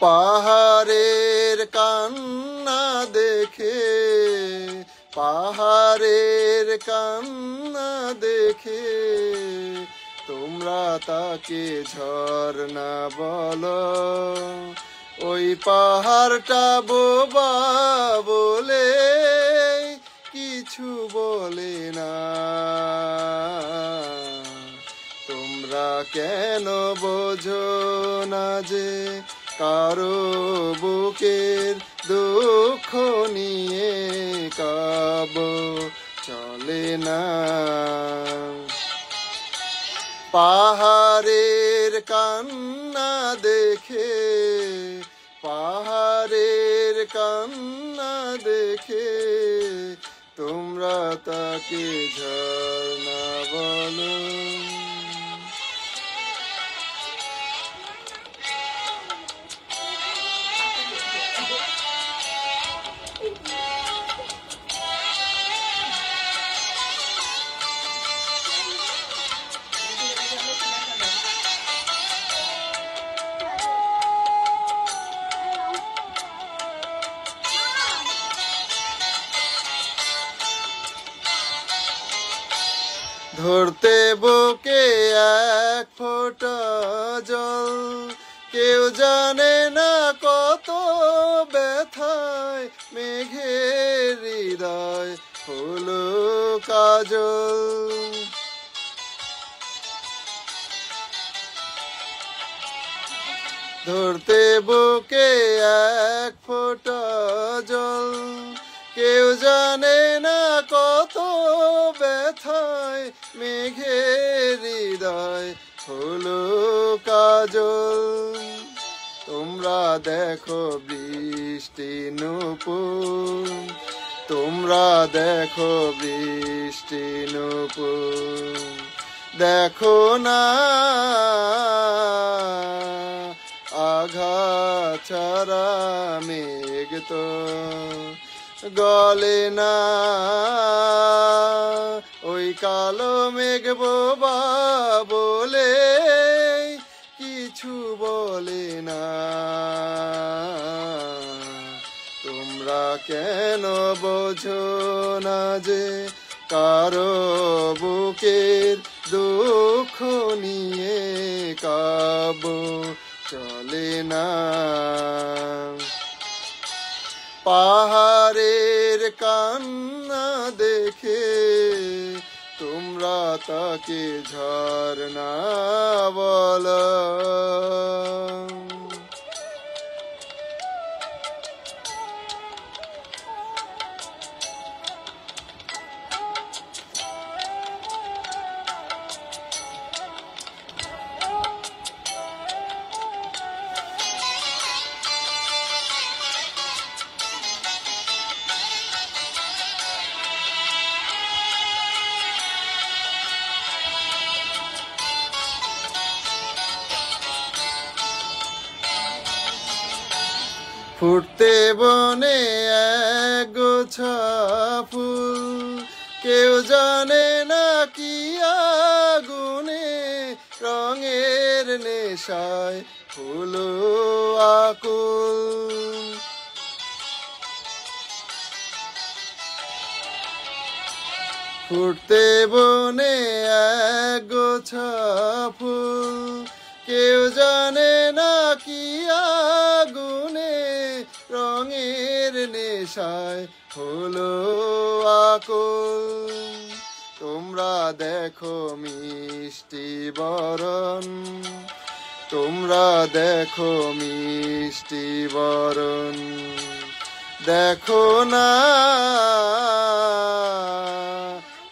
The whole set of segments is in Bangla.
পাহাড়ের কান্না দেখে, পাহাড়ের কান্না দেখে তোমরা তাকে ঝরনা বলো। ওই পাহাড়টা বোবা বলে কিছু বলে না। তোমরা কেন বোঝো না যে কারো বুকের দুঃখ নিয়ে কাবো চলে না। পাহাড়ের কান্না দেখে, পাহাড়ের কান্না দেখে তোমরা তাকে ঝরনা বলো। ধরতে বুকে এক ফোঁটা জল, কেউ জানে না কত ব্যথায় মেঘের হৃদয় হলো কাজল। ধরতে বুকে এক ফোঁটা জল, কেউ জানে না কত ব্যথায় মেঘের হৃদয় হলো কাজল। তোমরা দেখো বৃষ্টি নূপুর, তোমরা দেখো বৃষ্টি নূপুর, দেখো না আঘাত ছাড়া মেঘ তো গলে না। ওই কালো মেঘ বোবা বলে কিছু বলে না। তোমরা কেন বোঝো না যে কারো বুকের দুঃখ নিয়ে কাবো চলে না। পাহাড়ের কান্না দেখে তোমরা তাকে ঝরনা বলো। ফুটতে বনে এক গোছা ফুল, কেউ জানে না কি আগুনে রঙের নেশায় হলো আকুল। ফুটতে বনে এক গোছা ফুল, কেউ জানে না কি আগুনে রঙের নেশায় হলো আকুল। তোমরা দেখো মিষ্টি বরণ, তোমরা দেখো মিষ্টি বরণ, দেখো না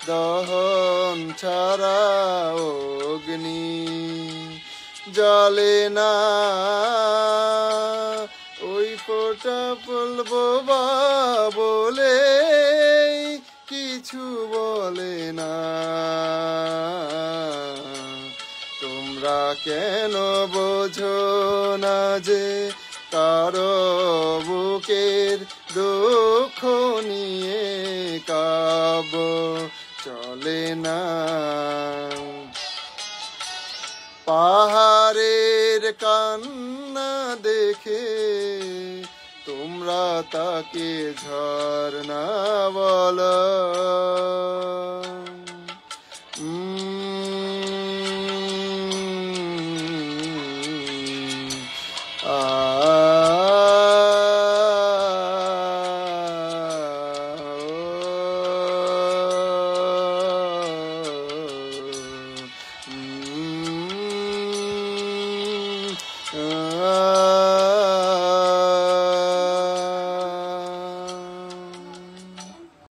দহন ছাড়া অগ্নি জ্বলে না। ওই ফোঁটা ফুল বোবা বলে কিছু বলে না। তোমরা তোমরা কেন বোঝো না যে কারো বুকের দুঃখ নিয়ে কাব্য চলে না। পাহাড়ের কান্না দেখে তোমরা তাকে ঝরনা বলো।